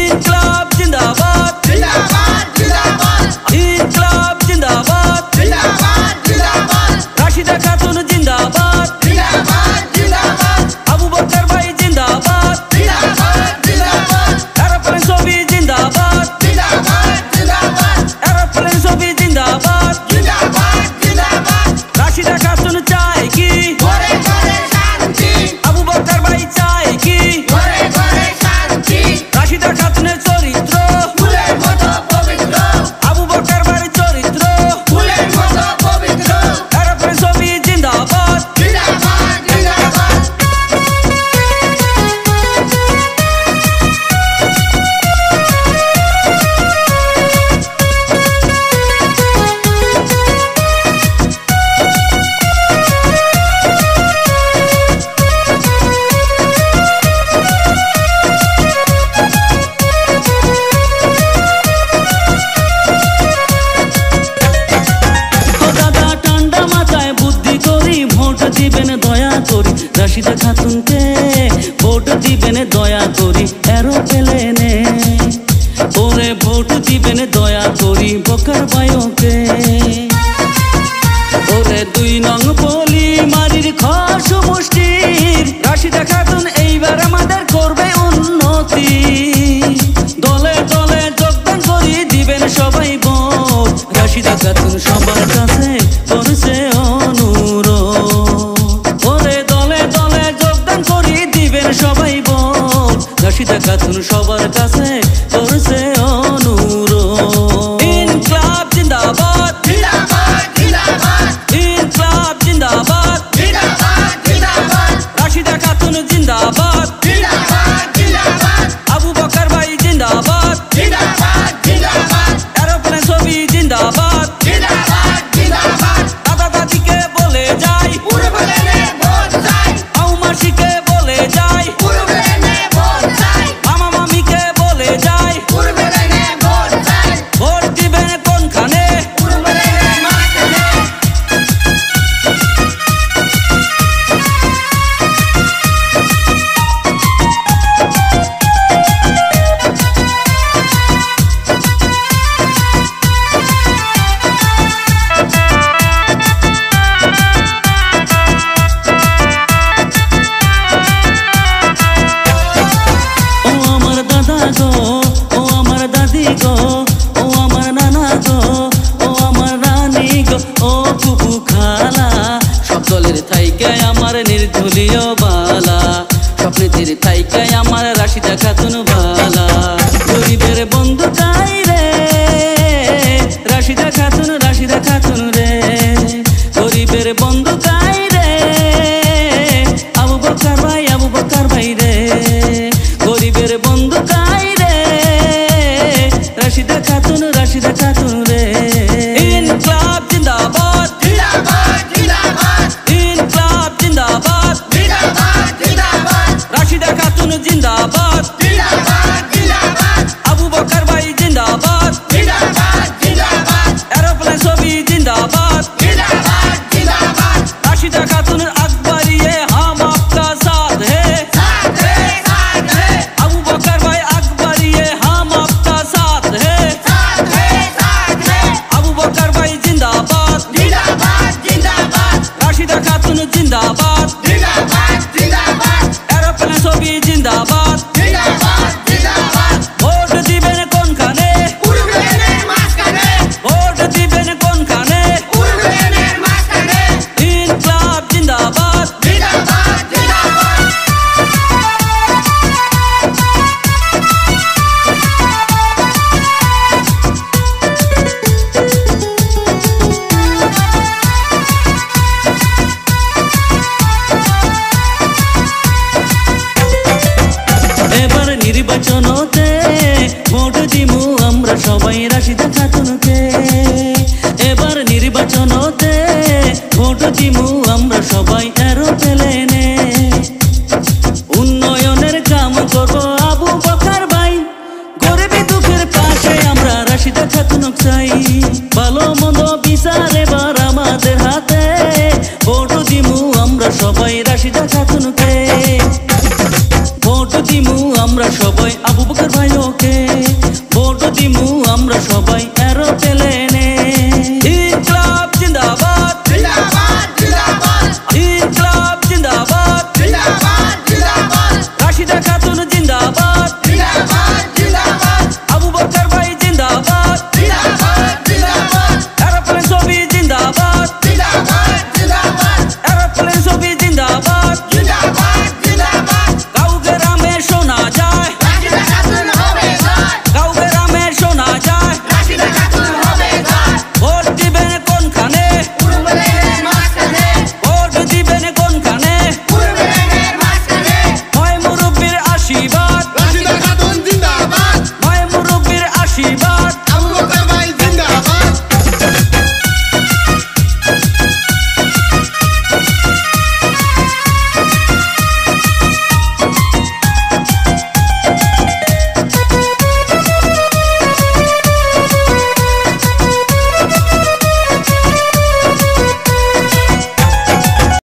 ইনকলাব জিন্দাবাদ জিন্দাবাদ জিন্দাবাদ ইনকলাব জিন্দাবাদ জিন্দাবাদ জিন্দাবাদ রাশিদা খাতুন জিন্দাবাদ জিন্দাবাদ জিন্দাবাদ আবু বকর ভাই জিন্দাবাদ জিন্দাবাদ জিন্দাবাদ এরোপ্লেন ছবি জিন্দাবাদ জিন্দাবাদ জিন্দাবাদ এরোপ্লেন ছবি জিন্দাবাদ জিন্দাবাদ জিন্দাবাদ রাশিদা খাতুন চায় কি ঘরে ঘরে শান্তি আবু বকর ভাই চায় কি ঘরে ঘরে শান্তি রাশিদা খাতুনের চরিত্র ফুলের মতো পবিত্র আবু বকর ভাইয়ের চরিত্র ফুলের মতো পবিত্র এরোপ্লেন ছবি জিন্দাবাদ জিন্দাবাদ জিন্দাবাদ ও দাদা ঠান্ডা মাথায় বুদ্ধি করি ভোট দিবেন দয়া করি রাশিদা খাতুনকে ভোট দিবেন দয়া করি এরোপ্লেনে ওরে ভোট দিবেন দয়া করি বকর ভাইকে ওরে 2 নং পলি মারির খস মুষ্টির রাশিদা খাতুন এইবার আমাদের করবে উন্নতি দলে দলে যোগদান করি দিবেন সবাই ভোট রাশিদা খাতুন সবার কাছে করছে অনুরোধ ওরে দলে দলে যোগদান করি দিবেন সবাই ভোট রাশিদা খাতুন সবার কাছে করছে অনুরোধ ইনকলাব জিন্দাবাদ জিন্দাবাদ জিন্দাবাদ ইনকলাব জিন্দাবাদ জিন্দাবাদ জিন্দাবাদ রাশিদা খাতুন জিন্দাবাদ জিন্দাবাদ জিন্দাবাদ আবু বকর ভাই জিন্দাবাদ জিন্দাবাদ জিন্দাবাদ এরোপ্লেন ছবি জিন্দাবাদ জিন্দাবাদ জিন্দাবাদ দাদা দাদিকে বলে যাই উড়বেনে ভোট চাই মাও মাসিকে বলে যাই উড়বেনে ভোট চাই মামা মামিকে বলে যাই উড়বেনে ভোট চাই ভোট দিবেন কোনখানে উড়বেনে মাঝখানে ও আমার দাদা গো ও আমার দাদি গো ও আমার নানা গো ও আমার রানী গো ও ফুফু খালা সব দলের থাইকে আমার নির্দলীয় বালা স্বপ্নের থাইকে আমার রাশিদা খাতুন বালা গরিবের বন্ধু তাই রে রাশিদা খাতুন রে গরিবের বন্ধু তাই রে আবু বকর ভাই রে গরিবের বন্ধু কাই রে রাশিদা খাতুন রে ইনকলাব জিন্দাবাদ জিন্দাবাদ জিন্দাবাদ ইনকলাব জিন্দাবাদ জিন্দাবাদ জিন্দাবাদ রাশিদা খাতুন জিন্দাবাদ জিন্দাবাদ জিন্দাবাদ আবু বকর ভাই জিন্দাবাদ জিন্দাবাদ জিন্দাবাদ এরোপ্লেন ছবি জিন্দাবাদ জিন্দাবাদ জিন্দাবাদ রাশিদা খাতুন আকবরিয়ে হাম আপকা সাথ হে साथ है আবু বকর ভাই আকবরিয়ে হাম আপকা সাথ হে साथ है আবু বকর ভাই জিন্দাবাদ जिंदाबाद जिंदाबाद রাশিদা খাতুন জিন্দাবাদ जिंदाबाद जिंदाबाद এরোপ্লেন ছবি জিন্দাবাদ जिंदाबाद जिंदाबाद ভোট দিবেন কোনখানে उड़वेने मास्काने ভোট দিবেন কোনখানে उड़वेने मास्काने ইনকলাব জিন্দাবাদ जिंदाबाद जिंदाबाद এবার নির্বাচনতে ভোট দিমু আমরা সবাই রাশিদা খাতুনকে এবার নির্বাচনতে ভোট দিমু আমরা সবাই